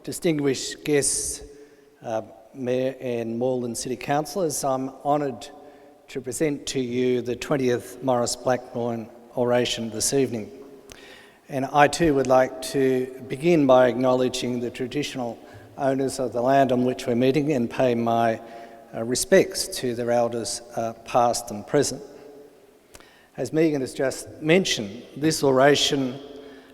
distinguished guests, Mayor and Moreland City Councillors, I'm honoured to present to you the 20th Maurice Blackburn Oration this evening. And I too would like to begin by acknowledging the traditional owners of the land on which we're meeting and pay my respects to their elders past and present. As Megan has just mentioned, this oration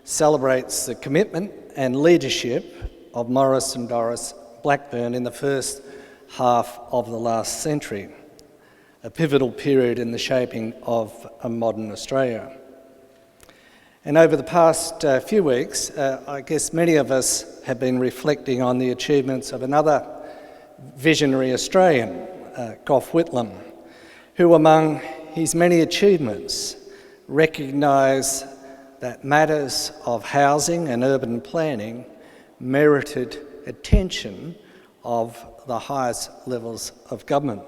celebrates the commitment and leadership of Maurice and Doris Blackburn in the first half of the last century, a pivotal period in the shaping of a modern Australia. And over the past few weeks, I guess many of us have been reflecting on the achievements of another visionary Australian, Gough Whitlam, who among his many achievements recognised that matters of housing and urban planning merited attention of the highest levels of government.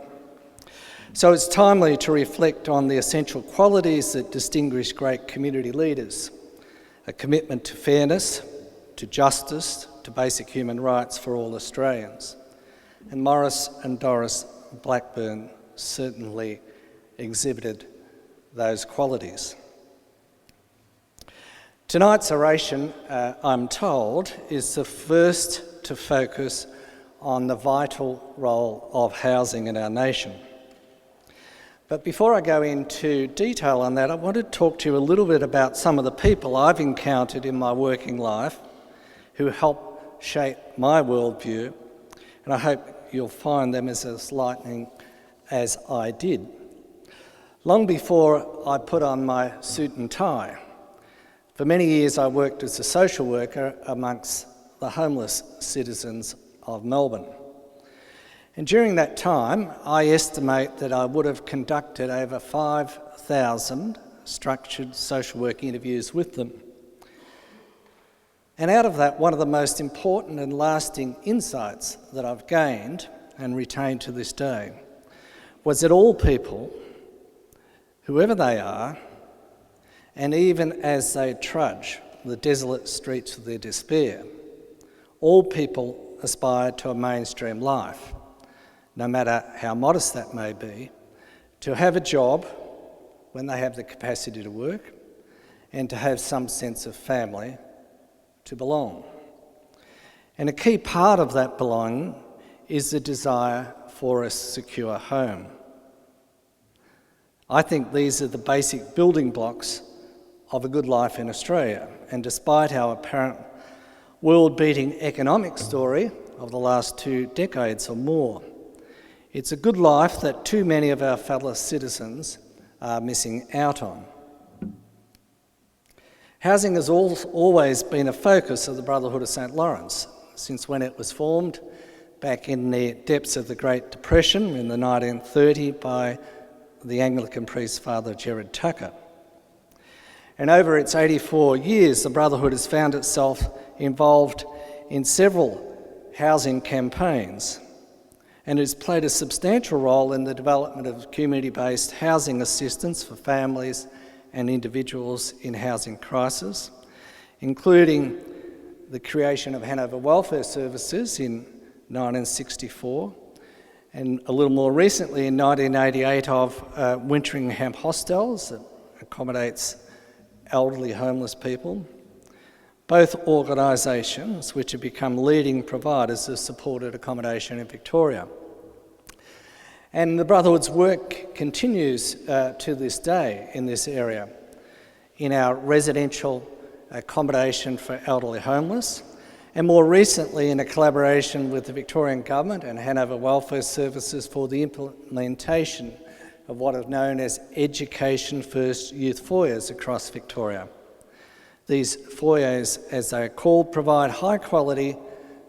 So it's timely to reflect on the essential qualities that distinguish great community leaders: a commitment to fairness, to justice, to basic human rights for all Australians. And Maurice and Doris Blackburn certainly exhibited those qualities. Tonight's oration, I'm told, is the first to focus on the vital role of housing in our nation. But before I go into detail on that, I want to talk to you a little bit about some of the people I've encountered in my working life who helped shape my worldview, and I hope you'll find them as enlightening as I did. Long before I put on my suit and tie, for many years I worked as a social worker amongst the homeless citizens of Melbourne. And during that time, I estimate that I would have conducted over 5,000 structured social work interviews with them. And out of that, one of the most important and lasting insights that I've gained and retained to this day was that all people, whoever they are, and even as they trudge the desolate streets of their despair, all people aspire to a mainstream life, no matter how modest that may be, to have a job when they have the capacity to work, and to have some sense of family, to belong. And a key part of that belonging is the desire for a secure home. I think these are the basic building blocks of a good life in Australia, and despite our apparent world-beating economic story of the last 2 decades or more, it's a good life that too many of our fellow citizens are missing out on. Housing has always been a focus of the Brotherhood of St. Laurence, since when it was formed back in the depths of the Great Depression in the 1930s by the Anglican priest Father Gerard Tucker. And over its 84 years, the Brotherhood has found itself involved in several housing campaigns and has played a substantial role in the development of community-based housing assistance for families and individuals in housing crisis, including the creation of Hanover Welfare Services in 1964, and a little more recently in 1988 of Winteringham Hostels that accommodates elderly homeless people, both organisations which have become leading providers of supported accommodation in Victoria. And the Brotherhood's work continues to this day in this area, in our residential accommodation for elderly homeless, and more recently in a collaboration with the Victorian Government and Hanover Welfare Services for the implementation of what are known as Education First Youth Foyers across Victoria. These foyers, as they are called, provide high-quality,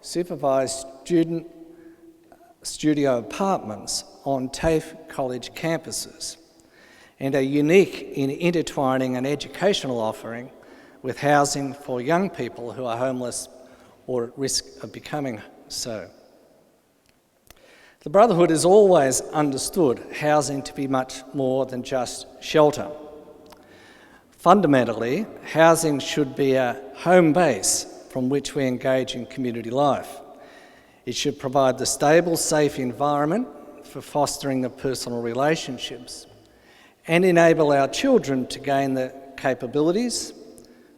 supervised student studio apartments on TAFE college campuses and are unique in intertwining an educational offering with housing for young people who are homeless or at risk of becoming so. The Brotherhood has always understood housing to be much more than just shelter. Fundamentally, housing should be a home base from which we engage in community life. It should provide the stable, safe environment for fostering of personal relationships and enable our children to gain the capabilities,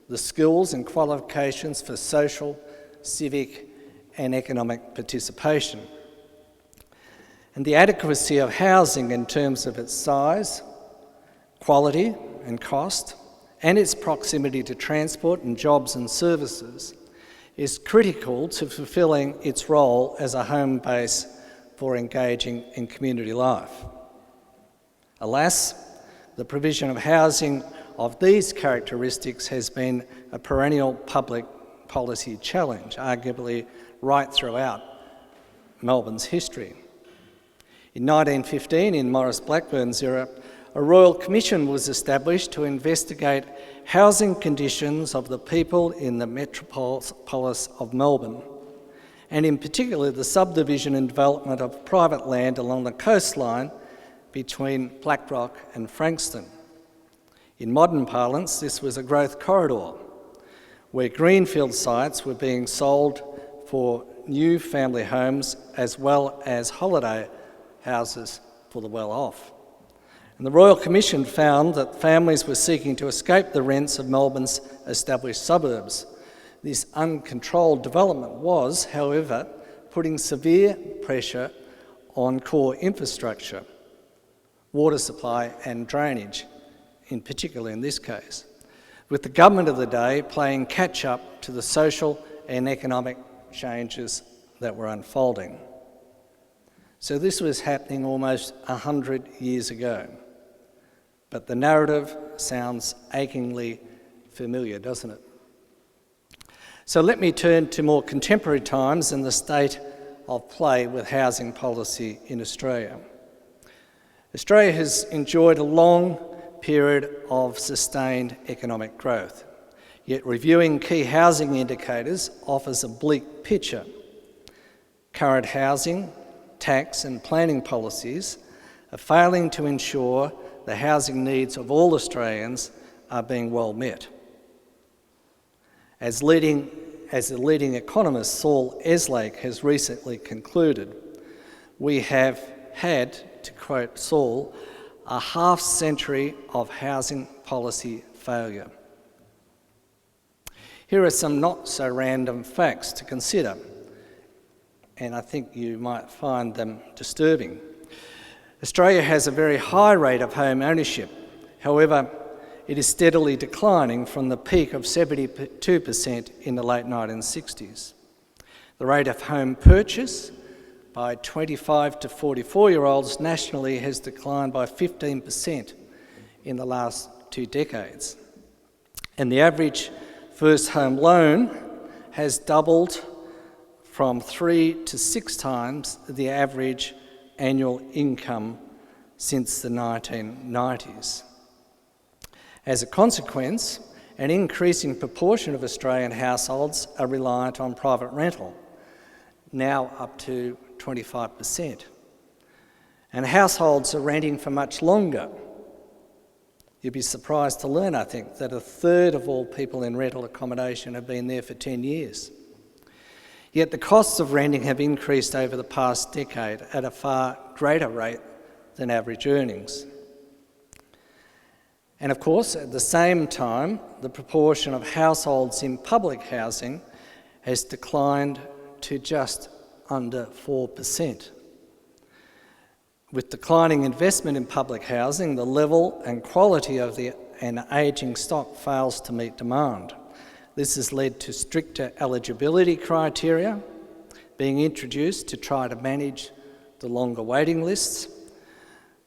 the skills and qualifications for social, civic and economic participation. And the adequacy of housing in terms of its size, quality and cost, and its proximity to transport and jobs and services is critical to fulfilling its role as a home base for engaging in community life. Alas, the provision of housing of these characteristics has been a perennial public policy challenge, arguably right throughout Melbourne's history. In 1915, in Maurice Blackburn's era, a royal commission was established to investigate housing conditions of the people in the metropolis of Melbourne, and in particular the subdivision and development of private land along the coastline between Blackrock and Frankston. In modern parlance, this was a growth corridor, where greenfield sites were being sold for new family homes as well as holiday houses for the well-off. And the Royal Commission found that families were seeking to escape the rents of Melbourne's established suburbs. This uncontrolled development was, however, putting severe pressure on core infrastructure, water supply and drainage, in particular in this case, with the government of the day playing catch-up to the social and economic changes that were unfolding. So this was happening almost 100 years ago. But the narrative sounds achingly familiar, doesn't it? So let me turn to more contemporary times and the state of play with housing policy in Australia. Australia has enjoyed a long period of sustained economic growth, yet reviewing key housing indicators offers a bleak picture. Current housing, tax and planning policies are failing to ensure the housing needs of all Australians are being well met. As the leading economist Saul Eslake has recently concluded, we have had, to quote Saul, a half-century of housing policy failure. Here are some not-so-random facts to consider, and I think you might find them disturbing. Australia has a very high rate of home ownership. However, it is steadily declining from the peak of 72% in the late 1960s. The rate of home purchase by 25 to 44-year-olds nationally has declined by 15% in the last 2 decades. And the average first home loan has doubled from 3 to 6 times the average annual income since the 1990s. As a consequence, an increasing proportion of Australian households are reliant on private rental, now up to 25%. And households are renting for much longer. You'd be surprised to learn, I think, that a third of all people in rental accommodation have been there for 10 years. Yet the costs of renting have increased over the past decade at a far greater rate than average earnings. And of course, at the same time, the proportion of households in public housing has declined to just under 4%. With declining investment in public housing, the level and quality of an ageing stock fails to meet demand. This has led to stricter eligibility criteria being introduced to try to manage the longer waiting lists.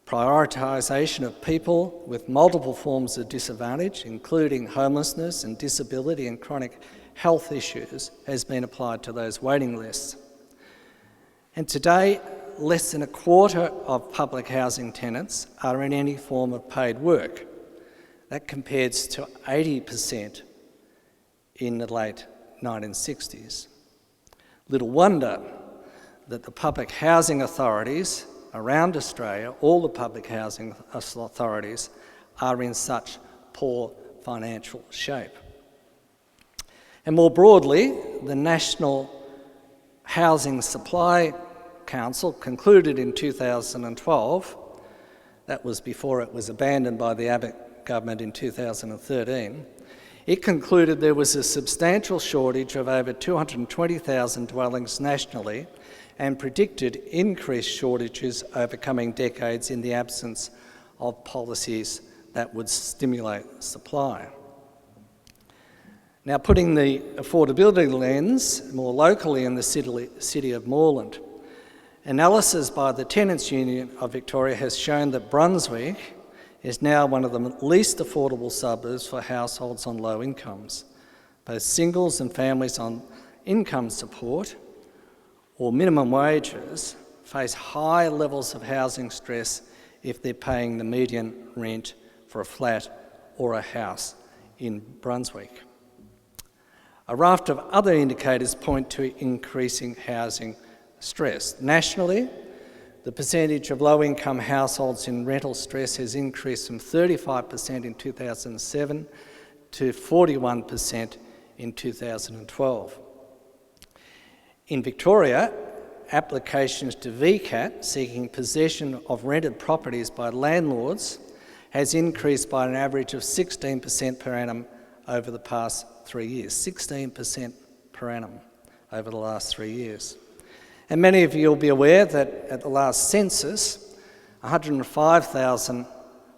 Prioritisation of people with multiple forms of disadvantage, including homelessness and disability and chronic health issues, has been applied to those waiting lists. And today, less than a quarter of public housing tenants are in any form of paid work. That compares to 80% in the late 1960s. Little wonder that the public housing authorities around Australia, all the public housing authorities, are in such poor financial shape. And more broadly, the National Housing Supply Council concluded in 2012, that was before it was abandoned by the Abbott government in 2013, it concluded there was a substantial shortage of over 220,000 dwellings nationally and predicted increased shortages over coming decades in the absence of policies that would stimulate supply. Now, putting the affordability lens more locally in the city of Moreland, analysis by the Tenants' Union of Victoria has shown that Brunswick is now one of the least affordable suburbs for households on low incomes. Both singles and families on income support or minimum wages face high levels of housing stress if they're paying the median rent for a flat or a house in Brunswick. A raft of other indicators point to increasing housing stress. Nationally, the percentage of low-income households in rental stress has increased from 35% in 2007 to 41% in 2012. In Victoria, applications to VCAT seeking possession of rented properties by landlords has increased by an average of 16% per annum over the past 3 years. 16% per annum over the last 3 years. And many of you will be aware that at the last census, 105,000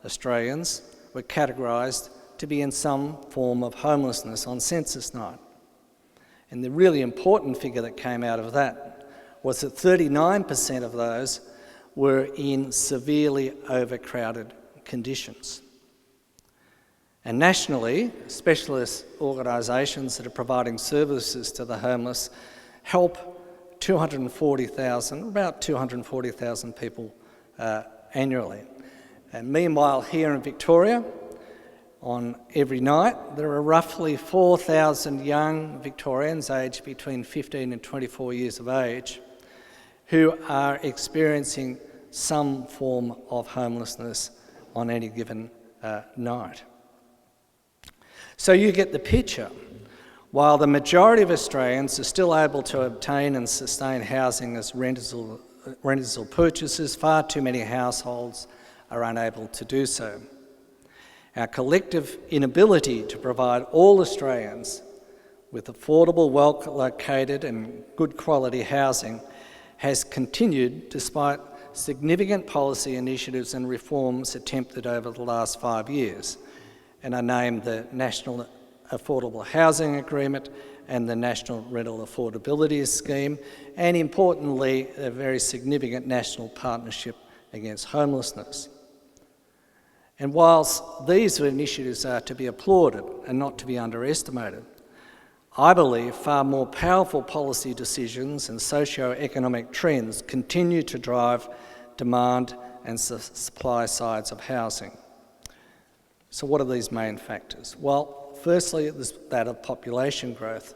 Australians were categorised to be in some form of homelessness on census night. And the really important figure that came out of that was that 39% of those were in severely overcrowded conditions. And nationally, specialist organisations that are providing services to the homeless help about 240,000 people annually. And meanwhile, here in Victoria, on every night, there are roughly 4,000 young Victorians aged between 15 and 24 years of age who are experiencing some form of homelessness on any given night. So you get the picture. While the majority of Australians are still able to obtain and sustain housing as renters or purchasers, far too many households are unable to do so. Our collective inability to provide all Australians with affordable, well-located and good quality housing has continued despite significant policy initiatives and reforms attempted over the last 5 years. And I named the National Affordable Housing Agreement and the National Rental Affordability Scheme, and importantly, a very significant national partnership against homelessness. And whilst these initiatives are to be applauded and not to be underestimated, I believe far more powerful policy decisions and socio-economic trends continue to drive demand and supply sides of housing. So what are these main factors? Well, firstly, there's that of population growth.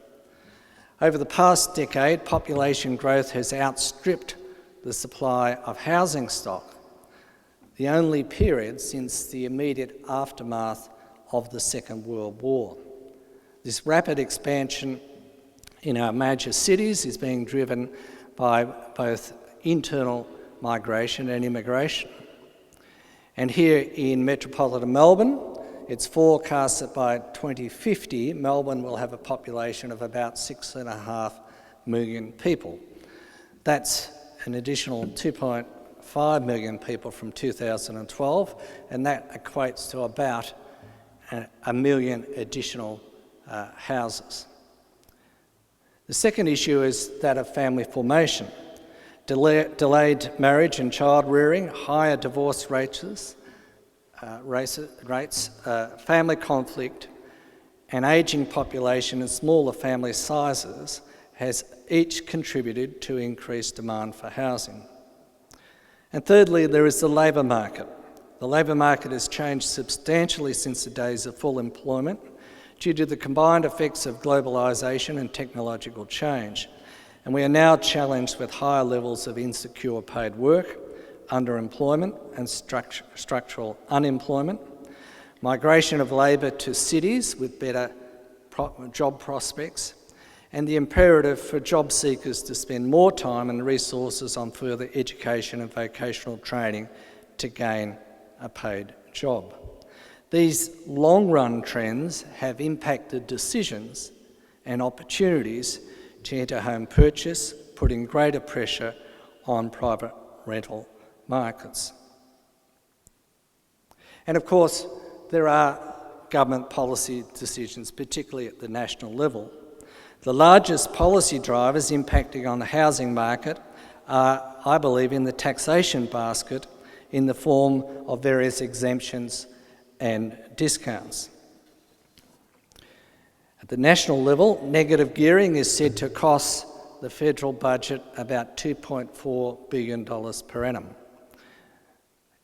Over the past decade, population growth has outstripped the supply of housing stock, the only period since the immediate aftermath of the Second World War. This rapid expansion in our major cities is being driven by both internal migration and immigration. And here in metropolitan Melbourne, it's forecast that by 2050, Melbourne will have a population of about 6.5 million people. That's an additional 2.5 million people from 2012, and that equates to about 1 million additional houses. The second issue is that of family formation. Delayed marriage and child rearing, higher divorce rates, family conflict, and ageing population and smaller family sizes has each contributed to increased demand for housing. And thirdly, there is the labour market. The labour market has changed substantially since the days of full employment due to the combined effects of globalisation and technological change. And we are now challenged with higher levels of insecure paid work, underemployment and structural unemployment, migration of labour to cities with better job prospects, and the imperative for job seekers to spend more time and resources on further education and vocational training to gain a paid job. These long-run trends have impacted decisions and opportunities to enter home purchase, putting greater pressure on private rental markets. And of course, there are government policy decisions, particularly at the national level. The largest policy drivers impacting on the housing market are, I believe, in the taxation basket in the form of various exemptions and discounts. At the national level, negative gearing is said to cost the federal budget about $2.4 billion per annum.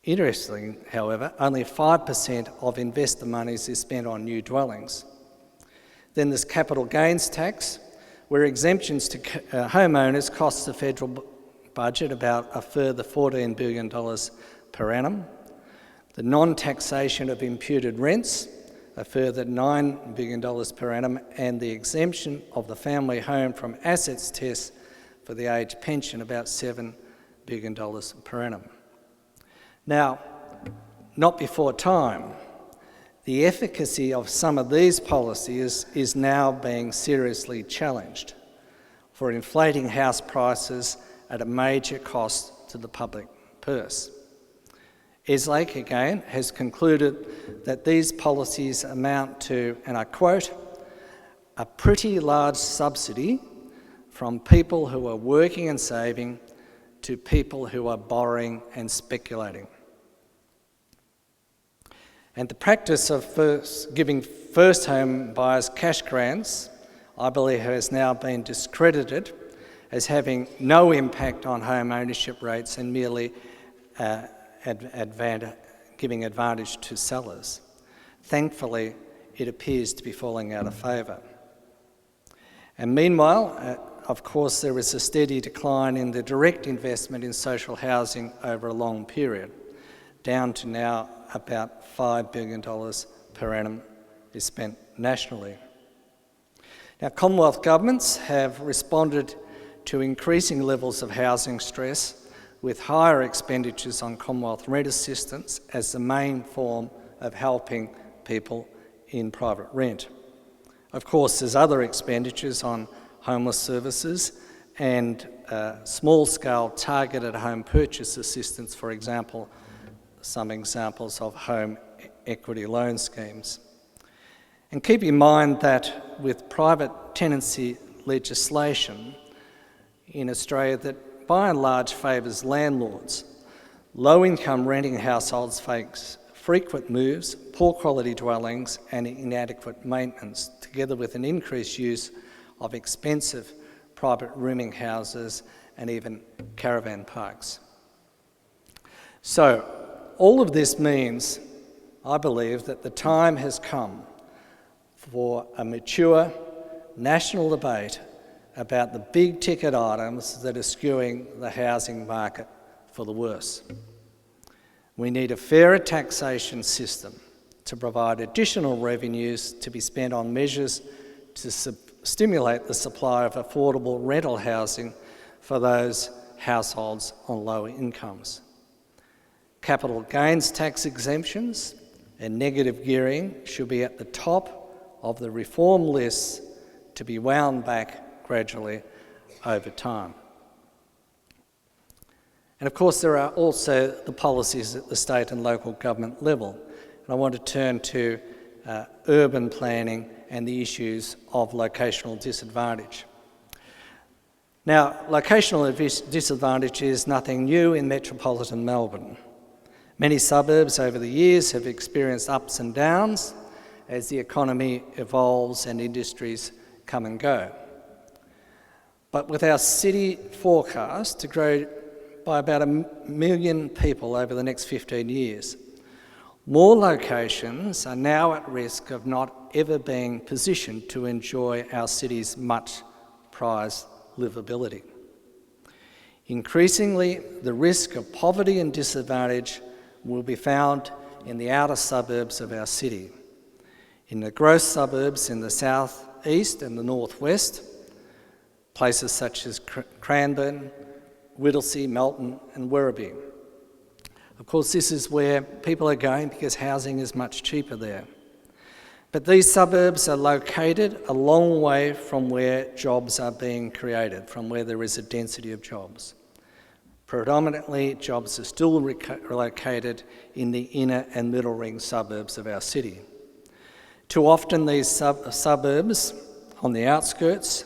Interestingly, however, only 5% of investor monies is spent on new dwellings. Then there's capital gains tax, where exemptions to homeowners cost the federal budget about a further $14 billion per annum. The non-taxation of imputed rents, a further $9 billion per annum, and the exemption of the family home from assets test for the age pension, about $7 billion per annum. Now, not before time, the efficacy of some of these policies is now being seriously challenged for inflating house prices at a major cost to the public purse. Eslake, again, has concluded that these policies amount to, and I quote, a pretty large subsidy from people who are working and saving to people who are borrowing and speculating. And the practice of giving first home buyers cash grants, I believe, has now been discredited as having no impact on home ownership rates and merely giving advantage to sellers. Thankfully, it appears to be falling out of favour. And meanwhile, of course, there is a steady decline in the direct investment in social housing over a long period, down to now about $5 billion per annum is spent nationally. Now, Commonwealth governments have responded to increasing levels of housing stress with higher expenditures on Commonwealth rent assistance as the main form of helping people in private rent. Of course, there's other expenditures on homeless services and small-scale targeted home purchase assistance, for example, some examples of home equity loan schemes. And keep in mind that with private tenancy legislation in Australia that by and large favours landlords, low-income renting households face frequent moves, poor quality dwellings and inadequate maintenance, together with an increased use of expensive private rooming houses and even caravan parks. So, all of this means, I believe, that the time has come for a mature national debate about the big ticket items that are skewing the housing market for the worse. We need a fairer taxation system to provide additional revenues to be spent on measures to stimulate the supply of affordable rental housing for those households on lower incomes. Capital gains tax exemptions and negative gearing should be at the top of the reform lists to be wound back gradually over time. And of course, there are also the policies at the state and local government level. And I want to turn to urban planning and the issues of locational disadvantage. Now, locational disadvantage is nothing new in metropolitan Melbourne. Many suburbs over the years have experienced ups and downs as the economy evolves and industries come and go. But with our city forecast to grow by about 1 million people over the next 15 years, more locations are now at risk of not ever being positioned to enjoy our city's much prized livability. Increasingly, the risk of poverty and disadvantage will be found in the outer suburbs of our city. In the growth suburbs in the south east and the northwest, places such as Cranbourne, Whittlesea, Melton and Werribee. Of course, this is where people are going because housing is much cheaper there. But these suburbs are located a long way from where jobs are being created, from where there is a density of jobs. Predominantly, jobs are still located in the inner and middle ring suburbs of our city. Too often these suburbs on the outskirts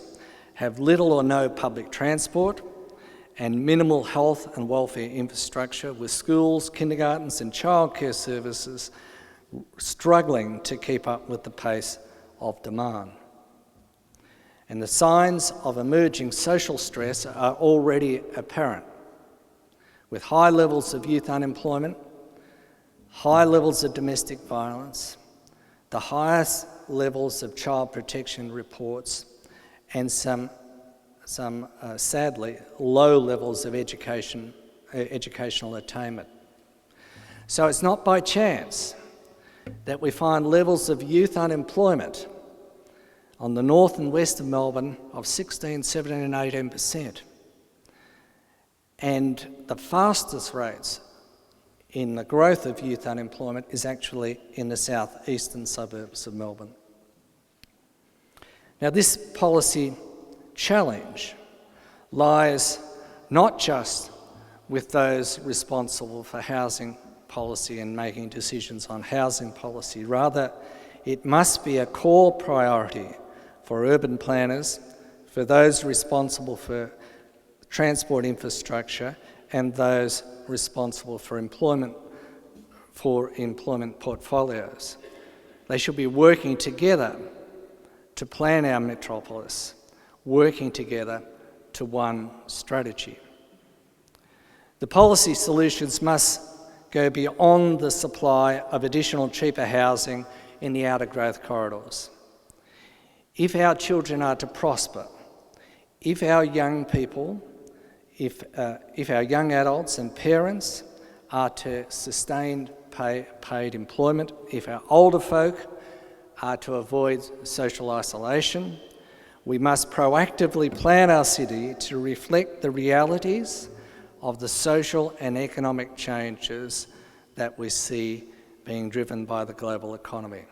have little or no public transport and minimal health and welfare infrastructure, with schools, kindergartens and childcare services struggling to keep up with the pace of demand. And the signs of emerging social stress are already apparent, with high levels of youth unemployment, high levels of domestic violence, the highest levels of child protection reports, and some sadly low levels of educational attainment. So it's not by chance that we find levels of youth unemployment on the north and west of Melbourne of 16, 17 and 18%. And the fastest rates in the growth of youth unemployment is actually in the southeastern suburbs of Melbourne. Now, this policy challenge lies not just with those responsible for housing policy and making decisions on housing policy. Rather, it must be a core priority for urban planners, for those responsible for transport infrastructure, and those responsible for employment portfolios. They should be working together to plan our metropolis, working together to one strategy. The policy solutions must go beyond the supply of additional cheaper housing in the outer growth corridors. If our children are to prosper, if our young people, if our young adults and parents are to sustain paid employment, if our older folk are to avoid social isolation, we must proactively plan our city to reflect the realities of the social and economic changes that we see being driven by the global economy.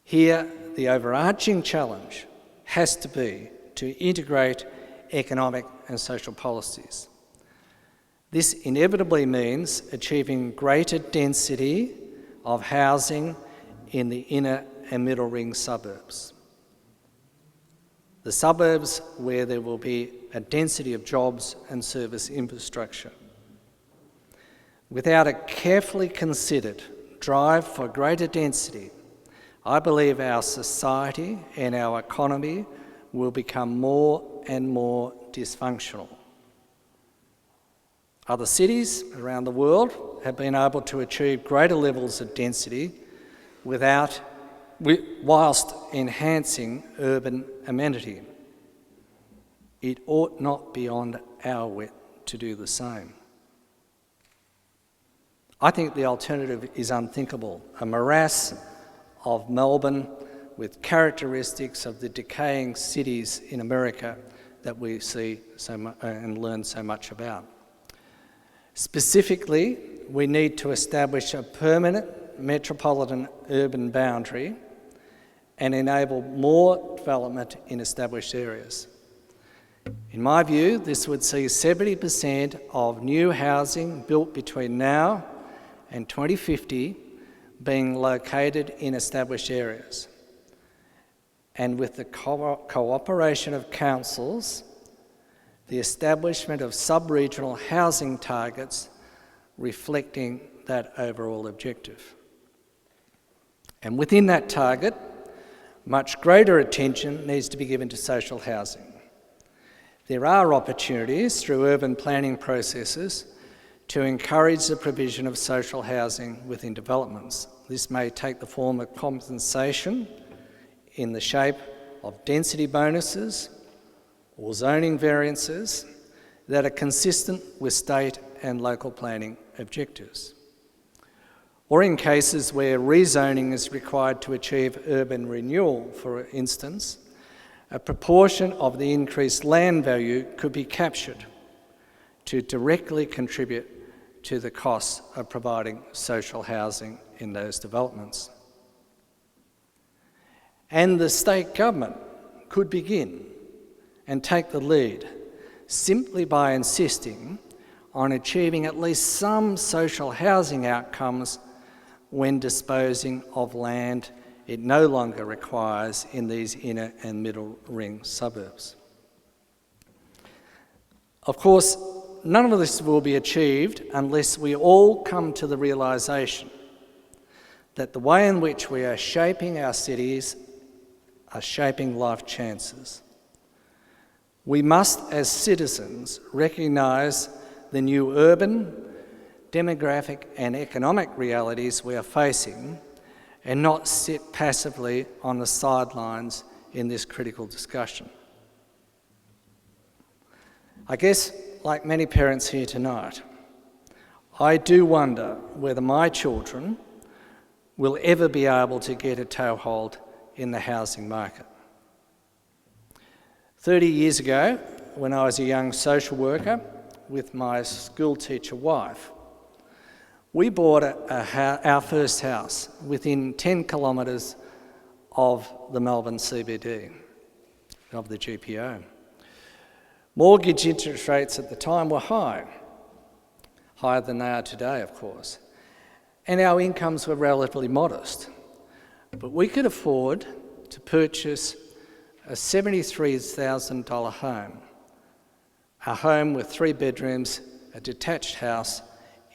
Here, the overarching challenge has to be to integrate economic and social policies. This inevitably means achieving greater density of housing in the inner and middle ring suburbs. The suburbs where there will be a density of jobs and service infrastructure. Without a carefully considered drive for greater density, I believe our society and our economy will become more and more dysfunctional. Other cities around the world have been able to achieve greater levels of density whilst enhancing urban amenity. It ought not be on our wit to do the same. I think the alternative is unthinkable, a morass of Melbourne with characteristics of the decaying cities in America that we see and learn so much about. Specifically, we need to establish a permanent metropolitan urban boundary and enable more development in established areas. In my view, this would see 70% of new housing built between now and 2050 being located in established areas. And with the cooperation of councils, the establishment of sub-regional housing targets reflecting that overall objective. And within that target, much greater attention needs to be given to social housing. There are opportunities through urban planning processes to encourage the provision of social housing within developments. This may take the form of compensation in the shape of density bonuses or zoning variances that are consistent with state and local planning objectives. or in cases where rezoning is required to achieve urban renewal, for instance, a proportion of the increased land value could be captured to directly contribute to the costs of providing social housing in those developments. And the state government could begin and take the lead simply by insisting on achieving at least some social housing outcomes when disposing of land it no longer requires in these inner and middle ring suburbs. Of course, none of this will be achieved unless we all come to the realisation that the way in which we are shaping our cities are shaping life chances. We must, as citizens, recognise the new urban, demographic and economic realities we are facing and not sit passively on the sidelines in this critical discussion. I guess, like many parents here tonight, I do wonder whether my children will ever be able to get a toehold in the housing market. 30 years ago, when I was a young social worker with my school teacher wife, we bought our first house within 10 kilometres of the Melbourne CBD, of the GPO. Mortgage interest rates at the time were high, higher than they are today, of course, and our incomes were relatively modest. But we could afford to purchase a $73,000 home, a home with 3 bedrooms, a detached house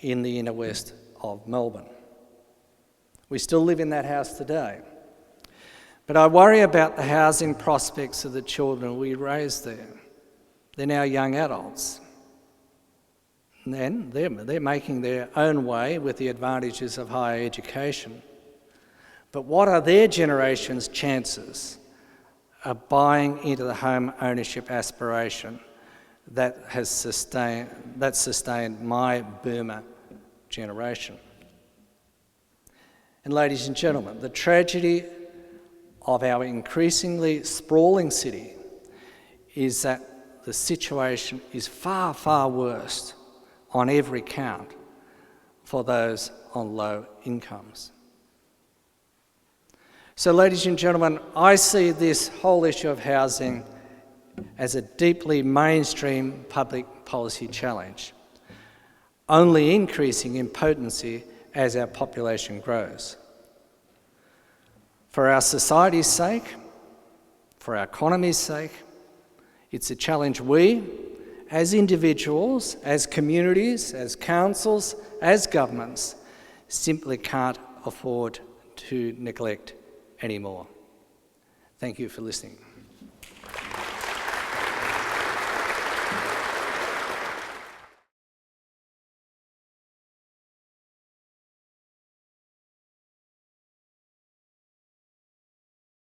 in the inner west of Melbourne. We still live in that house today. But I worry about the housing prospects of the children we raised there. They're now young adults. And then they're making their own way with the advantages of higher education. But what are their generation's chances of buying into the home ownership aspiration that sustained my boomer generation? And ladies and gentlemen, the tragedy of our increasingly sprawling city is that the situation is far, far worse on every count for those on low incomes. So, ladies and gentlemen, I see this whole issue of housing as a deeply mainstream public policy challenge, only increasing in potency as our population grows. For our society's sake, for our economy's sake, it's a challenge we, as individuals, as communities, as councils, as governments, simply can't afford to neglect anymore. Thank you for listening.